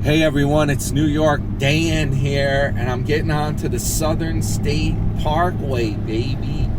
Hey everyone, it's New York Dan here, and I'm getting on to the Southern State Parkway, baby.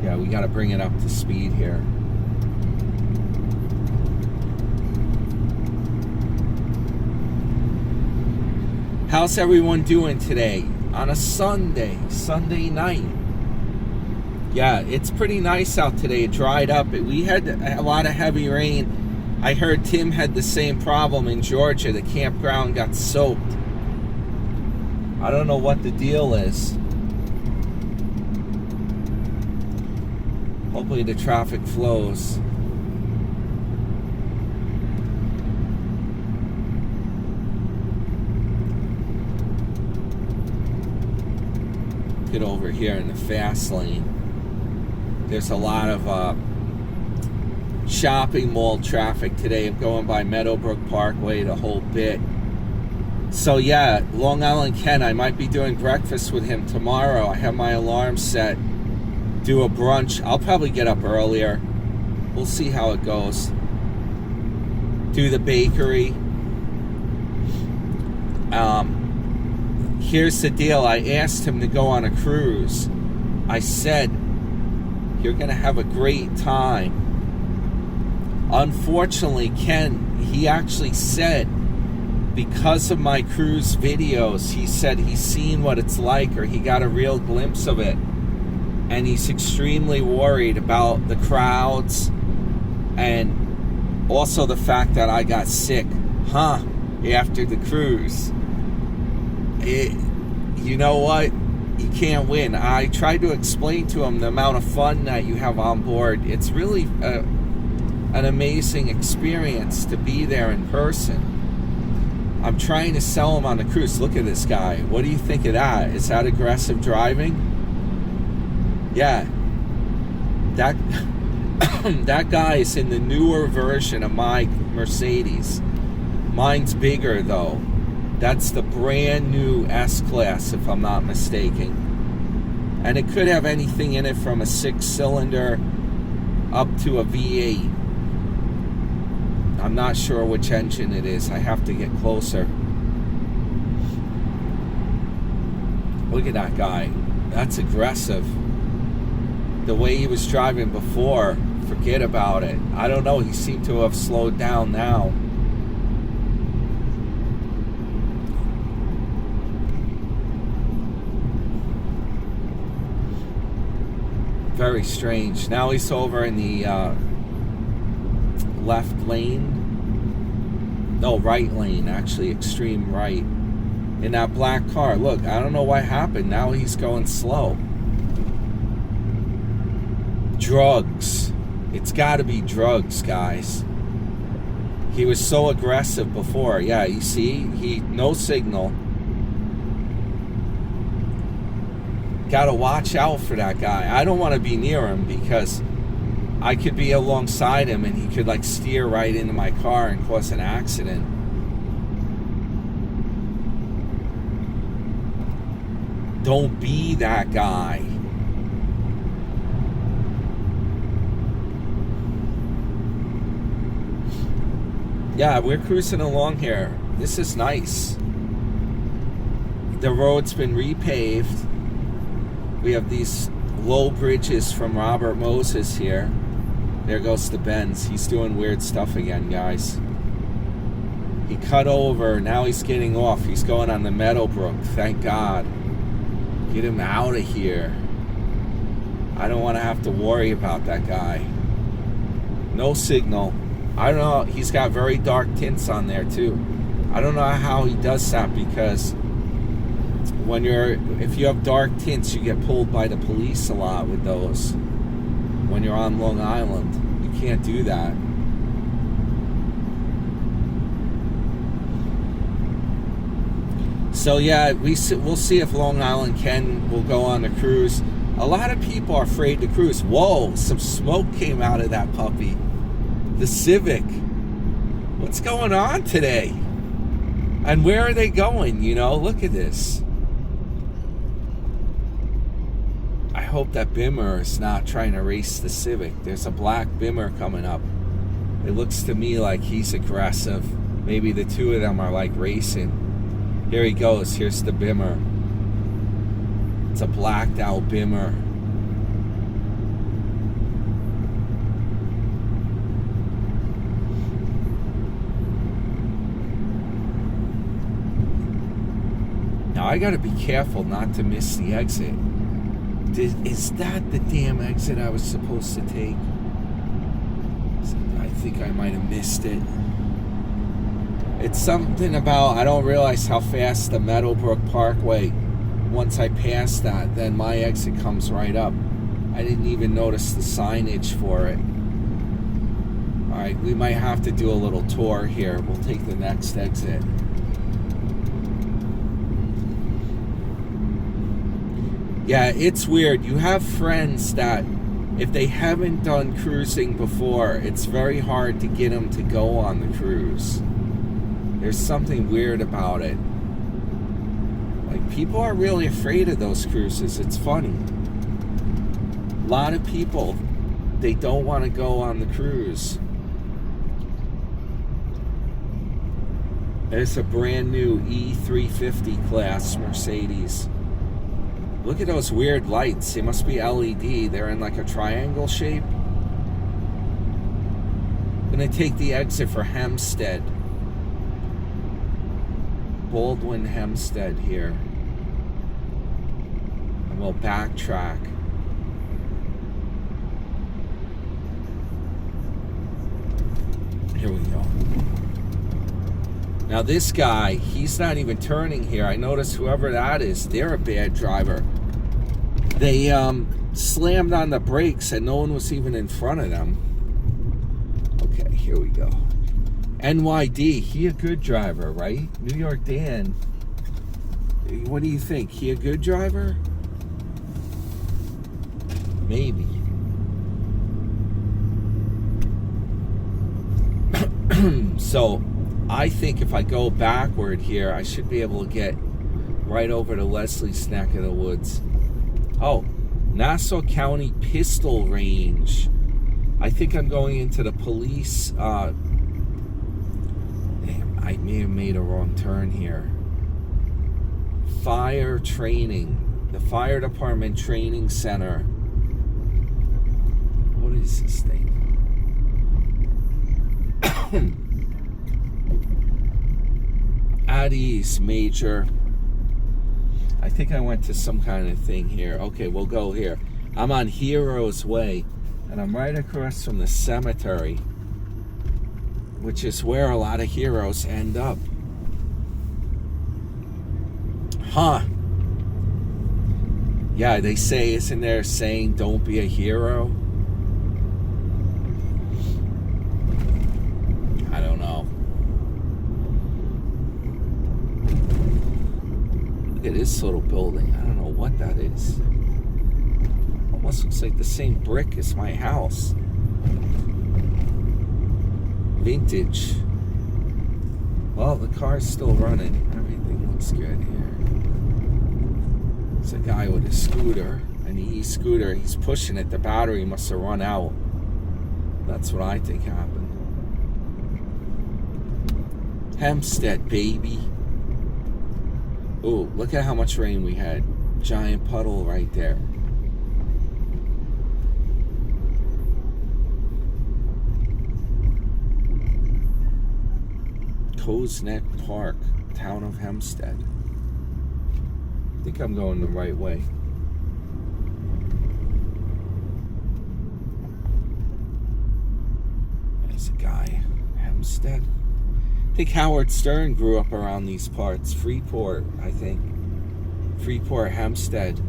Yeah, we got to bring it up to speed here. How's everyone doing today on a Sunday night? Yeah, it's pretty nice out today. It dried up. We had a lot of heavy rain. I heard Tim had the same problem in Georgia. The campground got soaked. I don't know what the deal is. Hopefully the traffic flows. Get over here in the fast lane. There's a lot of shopping mall traffic today. I'm going by Meadowbrook Parkway the whole bit. So yeah, Long Island Ken, I might be doing breakfast with him tomorrow. I have my alarm set. Do a brunch. I'll probably get up earlier. We'll see how it goes. Do the bakery. Here's the deal. I asked him to go on a cruise. I said, you're gonna have a great time. Unfortunately, Ken, he actually said, because of my cruise videos, he said he's seen what it's like, or he got a real glimpse of it, and he's extremely worried about the crowds and also the fact that I got sick, after the cruise. You know what? You can't win. I tried to explain to him the amount of fun that you have on board. It's really an amazing experience to be there in person. I'm trying to sell him on the cruise. Look at this guy. What do you think of that? Is that aggressive driving? Yeah. That guy is in the newer version of my Mercedes. Mine's bigger though. That's the brand new S-Class, if I'm not mistaken. And it could have anything in it from a 6-cylinder up to a V8. I'm not sure which engine it is. I have to get closer. Look at that guy. That's aggressive. The way he was driving before, forget about it. I don't know. He seemed to have slowed down now. Very strange. Now he's over in the left lane. No, right lane, actually, extreme right. In that black car. Look, I don't know what happened. Now he's going slow. Drugs. It's got to be drugs, guys. He was so aggressive before. Yeah, you see? No signal. Gotta watch out for that guy. I don't want to be near him because I could be alongside him and he could like steer right into my car and cause an accident. Don't be that guy. Yeah, we're cruising along here. This is nice. The road's been repaved. We have these low bridges from Robert Moses here. There goes the Benz. He's doing weird stuff again, guys. He cut over. Now he's getting off. He's going on the Meadowbrook. Thank God. Get him out of here. I don't want to have to worry about that guy. No signal. I don't know. He's got very dark tints on there, too. I don't know how he does that because if you have dark tints, you get pulled by the police a lot with those. When you're on Long Island, you can't do that. So yeah, we'll see if Long Island Ken will go on the cruise. A lot of people are afraid to cruise. Whoa, some smoke came out of that puppy. The Civic. What's going on today? And where are they going? You know, look at this. I hope that Bimmer is not trying to race the Civic. There's a black Bimmer coming up. It looks to me like he's aggressive. Maybe the two of them are like racing. Here he goes. Here's the Bimmer. It's a blacked out Bimmer. Now I gotta be careful not to miss the exit. Is that the damn exit I was supposed to take? I think I might have missed it. It's something about, I don't realize how fast the Meadowbrook Parkway, once I pass that, then my exit comes right up. I didn't even notice the signage for it. Alright, we might have to do a little tour here. We'll take the next exit. Yeah, it's weird. You have friends that, if they haven't done cruising before, it's very hard to get them to go on the cruise. There's something weird about it. Like, people are really afraid of those cruises. It's funny. A lot of people, they don't want to go on the cruise. There's a brand new E350 class Mercedes. Look at those weird lights. They must be LED. They're in like a triangle shape. I'm gonna take the exit for Hempstead. Baldwin Hempstead here. And we'll backtrack. Here we go. Now this guy, he's not even turning here. I noticed whoever that is, they're a bad driver. They slammed on the brakes and no one was even in front of them. Okay, here we go. NYD, he a good driver, right? New York Dan. What do you think? He a good driver? Maybe. So, I think if I go backward here, I should be able to get right over to Leslie's neck of the woods. Oh, Nassau County Pistol Range. I think I'm going into the police. Damn, I may have made a wrong turn here. Fire training. The Fire Department Training Center. What is this thing? At ease, Major. I think I went to some kind of thing here. Okay, we'll go here. I'm on Heroes Way, and I'm right across from the cemetery, which is where a lot of heroes end up. Huh. Yeah, they say, isn't there a saying, don't be a hero? I don't know. Look at this little building. I don't know what that is. Almost looks like the same brick as my house. Vintage. Well, the car's still running. Everything looks good here. There's a guy with a scooter, an e-scooter. He's pushing it. The battery must have run out. That's what I think happened. Hempstead, baby. Oh, look at how much rain we had. Giant puddle right there. Coes Neck Park, town of Hempstead. I think I'm going the right way. There's a guy. Hempstead. I think Howard Stern grew up around these parts. Freeport, I think. Freeport, Hempstead.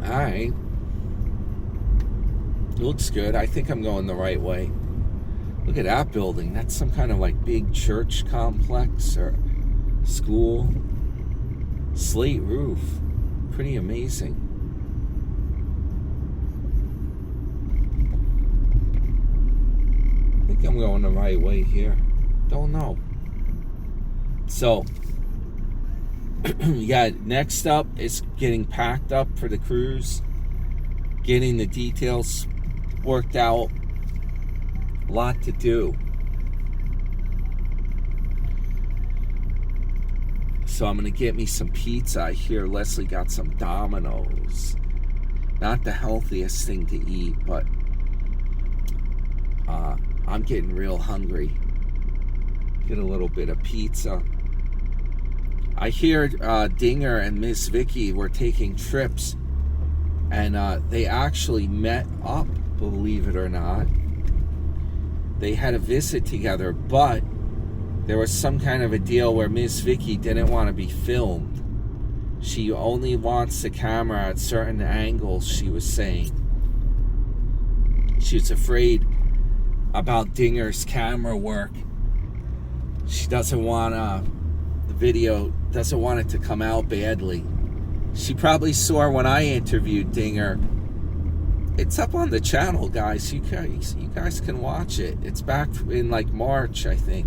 Alright. Looks good. I think I'm going the right way. Look at that building. That's some kind of like big church complex or school. Slate roof. Pretty amazing. think I'm going the right way here. Don't know. So, yeah, next up is getting packed up for the cruise. Getting the details worked out. A lot to do. So I'm going to get me some pizza. I hear Leslie got some Domino's. Not the healthiest thing to eat, but I'm getting real hungry. Get a little bit of pizza. I hear Dinger and Miss Vicky were taking trips, and they actually met up, believe it or not. They had a visit together, but there was some kind of a deal where Miss Vicky didn't want to be filmed. She only wants the camera at certain angles, she was saying. She was afraid about Dinger's camera work. She doesn't want the video, doesn't want it to come out badly. She probably saw when I interviewed Dinger. It's up on the channel, guys. You guys can watch it. It's back in like March, I think.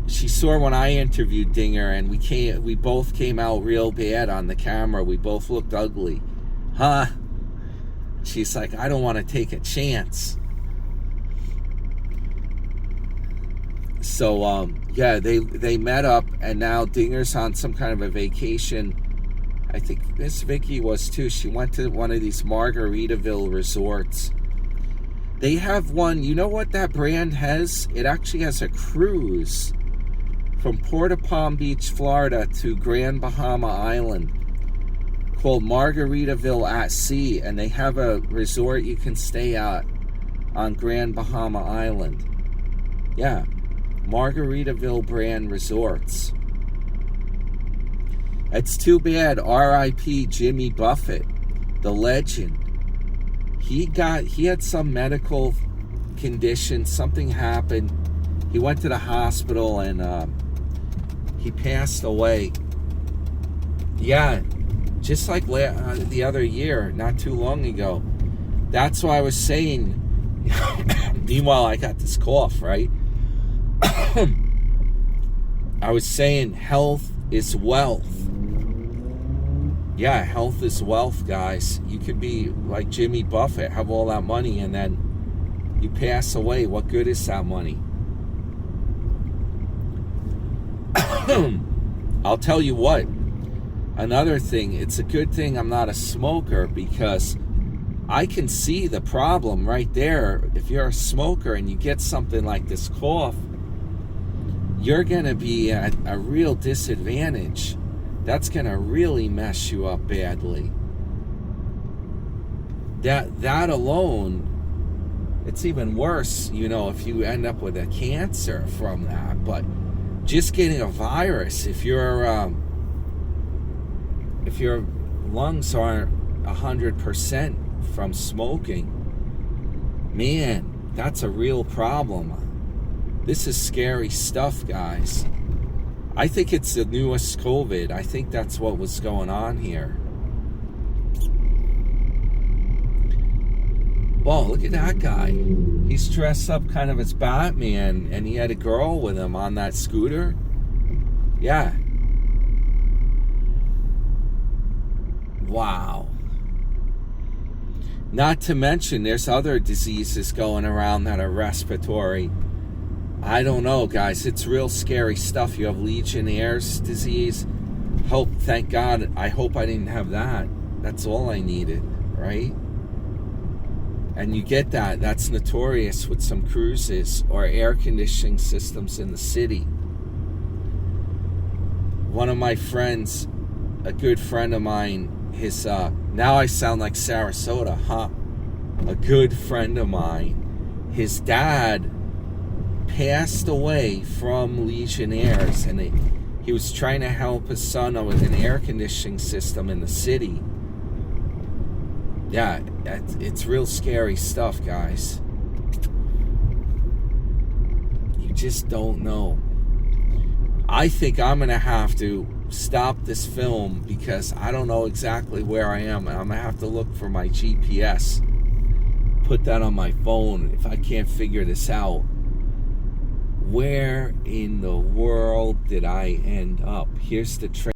She saw when I interviewed Dinger, and we both came out real bad on the camera. We both looked ugly. Huh? She's like, I don't want to take a chance. So, yeah, they met up, and now Dinger's on some kind of a vacation. I think Miss Vicky was too. She went to one of these Margaritaville resorts. They have one, you know what that brand has? It actually has a cruise from Port of Palm Beach, Florida to Grand Bahama Island called Margaritaville at Sea, and they have a resort you can stay at on Grand Bahama Island. Yeah, Margaritaville brand resorts. It's too bad R.I.P. Jimmy Buffett, the legend. He had some medical condition, something happened. He went to the hospital and he passed away. Yeah, just like the other year, not too long ago. That's why I was saying, meanwhile I got this cough, right? I was saying health is wealth. Yeah, health is wealth, guys. You could be like Jimmy Buffett, have all that money, and then you pass away. What good is that money? I'll tell you what. Another thing, it's a good thing I'm not a smoker, because I can see the problem right there. If you're a smoker and you get something like this cough, you're going to be at a real disadvantage. That's going to really mess you up badly. That alone, it's even worse, if you end up with a cancer from that. But just getting a virus, if your lungs aren't 100% from smoking, man, that's a real problem. This is scary stuff, guys. I think it's the newest COVID. I think that's what was going on here. Whoa, look at that guy. He's dressed up kind of as Batman, and he had a girl with him on that scooter. Yeah. Wow. Not to mention, there's other diseases going around that are respiratory. I don't know, guys. It's real scary stuff. You have Legionnaire's disease. Thank God. I hope I didn't have that. That's all I needed, right? And you get that. That's notorious with some cruises or air conditioning systems in the city. One of my friends, a good friend of mine, now I sound like Sarasota, huh? A good friend of mine, his dad passed away from Legionnaires, and he was trying to help his son with an air conditioning system in the city. Yeah, it's real scary stuff, guys. You just don't know. I think I'm going to have to stop this film because I don't know exactly where I am. I'm going to have to look for my GPS. put that on my phone if I can't figure this out. Where in the world did I end up? Here's the train.